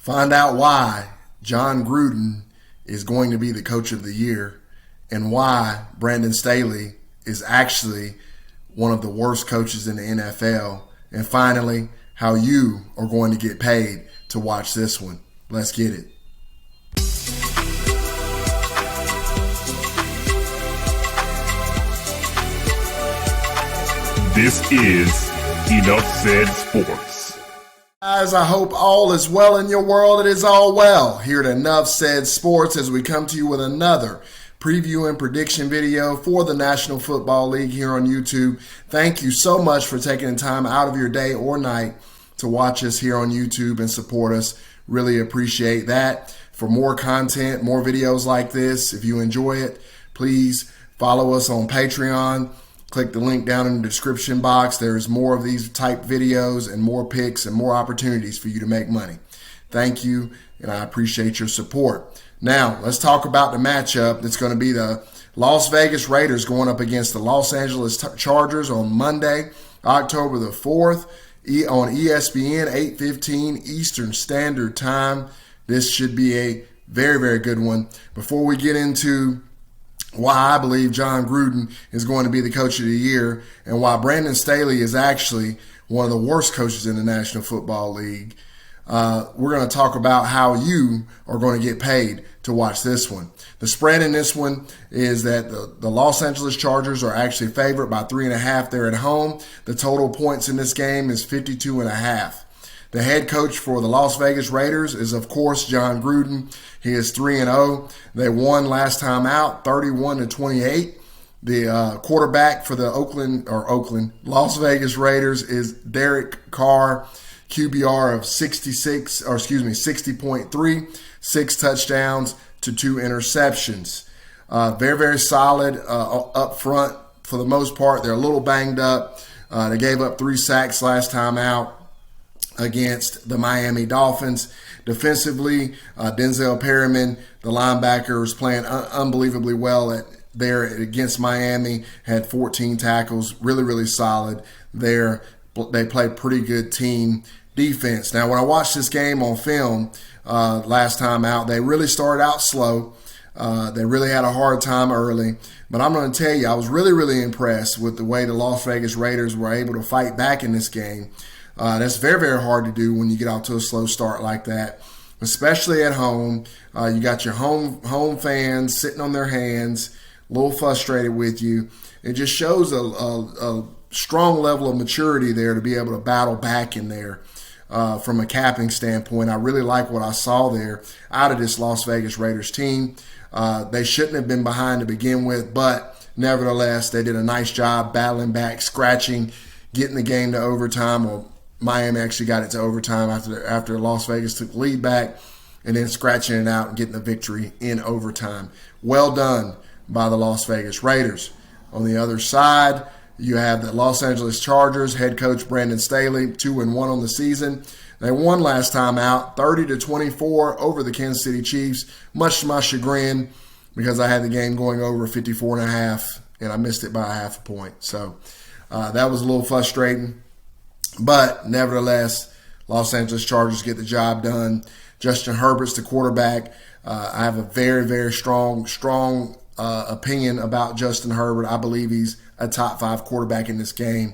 Find out why Jon Gruden is going to be the coach of the year and why Brandon Staley is actually one of the worst coaches in the NFL. And finally, how you are going to get paid to watch this one. Let's get it. This is Enough Said Sports. Guys, I hope all is well in your world. It is all well here at Enough Said Sports as we come to you with another preview and prediction video for the National Football League here on YouTube. Thank you so much for taking the time out of your day or night to watch us here on YouTube and support us. Really appreciate that. For more content, more videos like this, if you enjoy it, please follow us on Patreon. Click the link down in the description box. There's more of these type videos and more picks and more opportunities for you to make money. Thank you, and I appreciate your support. Now, let's talk about the matchup. It's going to be the Las Vegas Raiders going up against the Los Angeles Chargers on Monday, October the 4th, on ESPN, 8:15 Eastern Standard Time. This should be a very, very good one. Before we get into why I believe Jon Gruden is going to be the coach of the year and why Brandon Staley is actually one of the worst coaches in the National Football League, we're going to talk about how you are going to get paid to watch this one. The spread in this one is that the Los Angeles Chargers are actually favored by 3.5. They're at home. The total points in this game is 52.5. The head coach for the Las Vegas Raiders is, of course, Jon Gruden. He is 3-0. They won last time out, 31-28. The quarterback for the Las Vegas Raiders is Derek Carr, QBR of 60.3, 6 touchdowns to 2 interceptions. Very, very solid up front for the most part. They're a little banged up. They gave up 3 sacks last time out against the Miami Dolphins. Defensively, Denzel Perryman, the linebacker, is playing unbelievably well there against Miami, had 14 tackles, really, really solid there. They play pretty good team defense. Now, when I watched this game on film last time out, they really started out slow. They really had a hard time early. But I'm going to tell you, I was really, really impressed with the way the Las Vegas Raiders were able to fight back in this game. That's very, very hard to do when you get off to a slow start like that, especially at home. You got your home fans sitting on their hands, a little frustrated with you. It just shows a strong level of maturity there to be able to battle back in there from a capping standpoint. I really like what I saw there out of this Las Vegas Raiders team. They shouldn't have been behind to begin with, but nevertheless, they did a nice job battling back, scratching, getting the game to overtime. Well, Miami actually got it to overtime after Las Vegas took the lead back and then scratching it out and getting the victory in overtime. Well done by the Las Vegas Raiders. On the other side, you have the Los Angeles Chargers, head coach Brandon Staley, 2-1 on the season. They won last time out, 30-24 over the Kansas City Chiefs, much to my chagrin because I had the game going over 54.5 and I missed it by a half a point. So that was a little frustrating. But nevertheless, Los Angeles Chargers get the job done. Justin Herbert's the quarterback. I have a very, very strong opinion about Justin Herbert. I believe he's a top 5 quarterback in this game.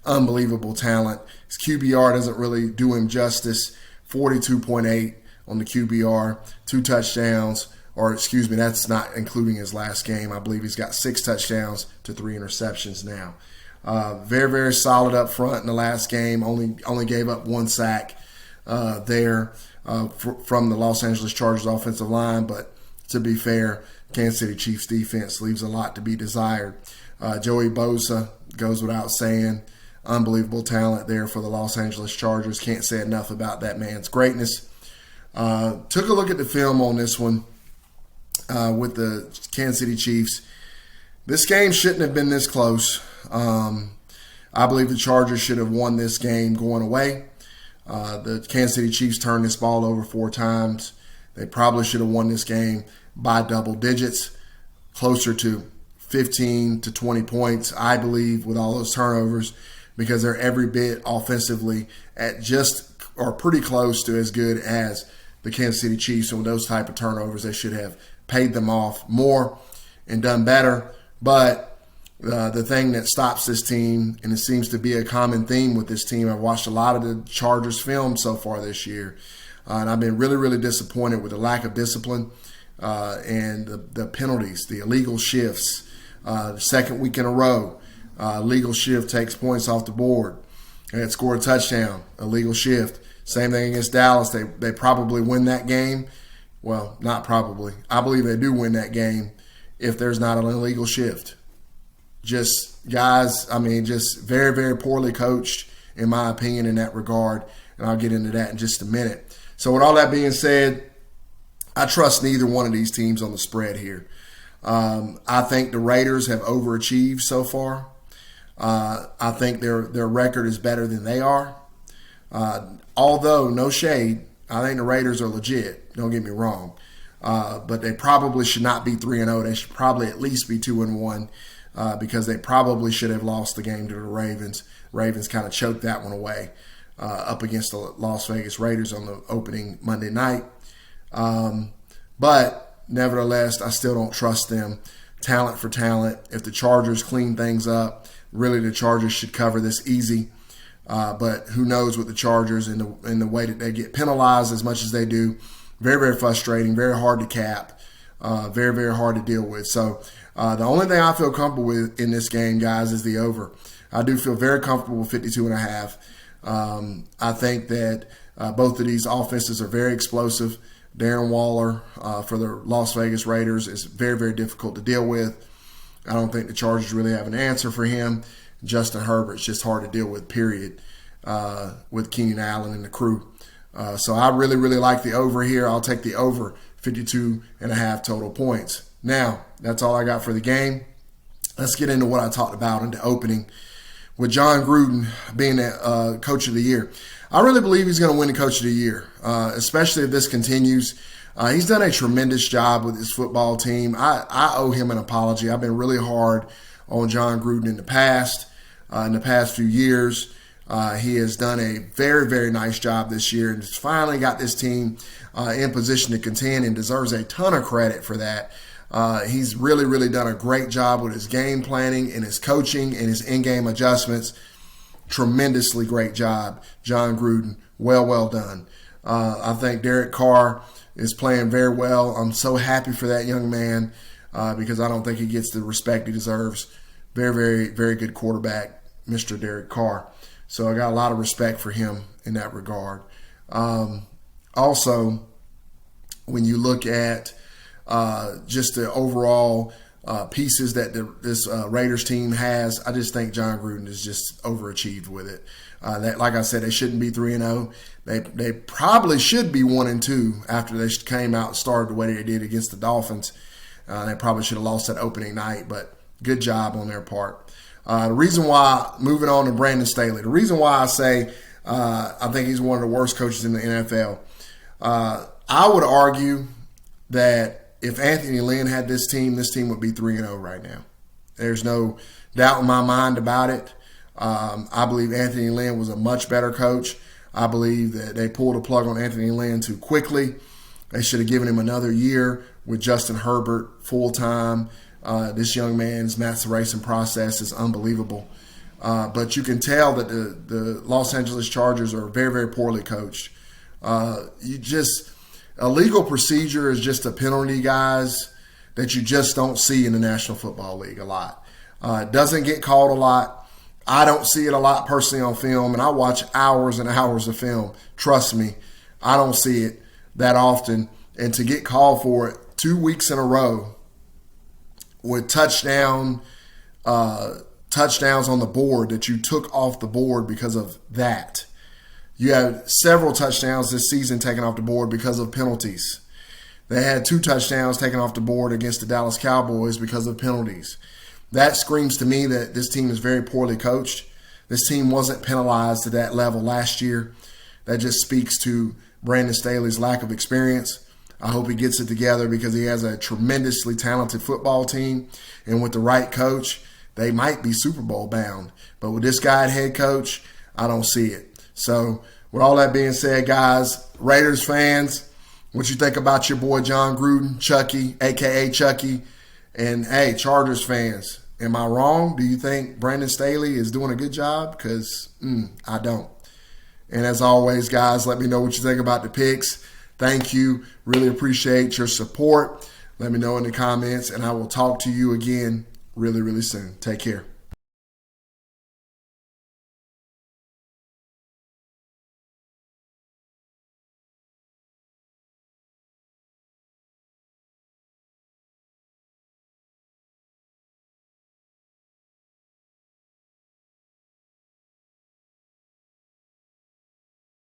Unbelievable talent. His QBR doesn't really do him justice. 42.8 on the QBR, 2 touchdowns. Or excuse me, that's not including his last game. I believe he's got 6 touchdowns to 3 interceptions now. Very, very solid up front in the last game. Only gave up 1 sack there from the Los Angeles Chargers offensive line. But to be fair, Kansas City Chiefs defense leaves a lot to be desired. Joey Bosa goes without saying. Unbelievable talent there for the Los Angeles Chargers. Can't say enough about that man's greatness. Took a look at the film on this one with the Kansas City Chiefs. This game shouldn't have been this close. I believe the Chargers should have won this game going away. The Kansas City Chiefs turned this ball over 4 times. They probably should have won this game by double digits, closer to 15 to 20 points, I believe, with all those turnovers, because they're every bit offensively at just or pretty close to as good as the Kansas City Chiefs, and with those type of turnovers, they should have paid them off more and done better. But the thing that stops this team, and it seems to be a common theme with this team, I've watched a lot of the Chargers film so far this year, and I've been really, really disappointed with the lack of discipline and the penalties, the illegal shifts. The second week in a row, legal shift takes points off the board. And it scored a touchdown, a legal shift. Same thing against Dallas. They probably win that game. Well, not probably. I believe they do win that game if there's not an illegal shift. Just guys, just very, very poorly coached, in my opinion, in that regard. And I'll get into that in just a minute. So with all that being said, I trust neither one of these teams on the spread here. I think the Raiders have overachieved so far. I think their record is better than they are. Although, no shade, I think the Raiders are legit. Don't get me wrong. But they probably should not be 3-0. They should probably at least be 2-1 because they probably should have lost the game to the Ravens. Ravens kind of choked that one away up against the Las Vegas Raiders on the opening Monday night. But nevertheless, I still don't trust them. Talent for talent. If the Chargers clean things up, really the Chargers should cover this easy. But who knows with the Chargers and the way that they get penalized as much as they do. Very, very frustrating, very hard to cap, very, very hard to deal with. So the only thing I feel comfortable with in this game, guys, is the over. I do feel very comfortable with 52.5. I think that both of these offenses are very explosive. Darren Waller for the Las Vegas Raiders is very, very difficult to deal with. I don't think the Chargers really have an answer for him. Justin Herbert's just hard to deal with, period, with Keenan Allen and the crew. So I really, really like the over here. I'll take the over 52.5 total points. Now, that's all I got for the game. Let's get into what I talked about in the opening with Jon Gruden being the Coach of the Year. I really believe he's going to win the Coach of the Year, especially if this continues. He's done a tremendous job with his football team. I owe him an apology. I've been really hard on Jon Gruden in the past few years. He has done a very, very nice job this year and has finally got this team in position to contend and deserves a ton of credit for that. He's really, really done a great job with his game planning and his coaching and his in-game adjustments. Tremendously great job, Jon Gruden. Well done. I think Derek Carr is playing very well. I'm so happy for that young man because I don't think he gets the respect he deserves. Very, very, very good quarterback, Mr. Derek Carr. So I got a lot of respect for him in that regard. Also, when you look at just the overall pieces that this Raiders team has, I just think Jon Gruden is just overachieved with it. That, like I said, they shouldn't be 3-0. They probably should be 1-2 after they came out and started the way they did against the Dolphins. They probably should have lost that opening night, but good job on their part. The reason why, moving on to Brandon Staley, the reason why I say I think he's one of the worst coaches in the NFL, I would argue that if Anthony Lynn had this team would be 3-0 right now. There's no doubt in my mind about it. I believe Anthony Lynn was a much better coach. I believe that they pulled a plug on Anthony Lynn too quickly. They should have given him another year with Justin Herbert full-time. This young man's maturation process is unbelievable. But you can tell that the Los Angeles Chargers are very, very poorly coached. A legal procedure is just a penalty, guys, that you just don't see in the National Football League a lot. It doesn't get called a lot. I don't see it a lot personally on film, and I watch hours and hours of film. Trust me, I don't see it that often. And to get called for it 2 weeks in a row with touchdowns on the board that you took off the board because of that. You had several touchdowns this season taken off the board because of penalties. They had 2 touchdowns taken off the board against the Dallas Cowboys because of penalties. That screams to me that this team is very poorly coached. This team wasn't penalized to that level last year. That just speaks to Brandon Staley's lack of experience. I hope he gets it together because he has a tremendously talented football team. And with the right coach, they might be Super Bowl bound. But with this guy at head coach, I don't see it. So with all that being said, guys, Raiders fans, What you think about your boy John Gruden, Chucky, a.k.a. Chucky? And, hey, Chargers fans, am I wrong? Do you think Brandon Staley is doing a good job? Because I don't. And as always, guys, let me know what you think about the picks. Thank you. Really appreciate your support. Let me know in the comments, and I will talk to you again really, really soon. Take care.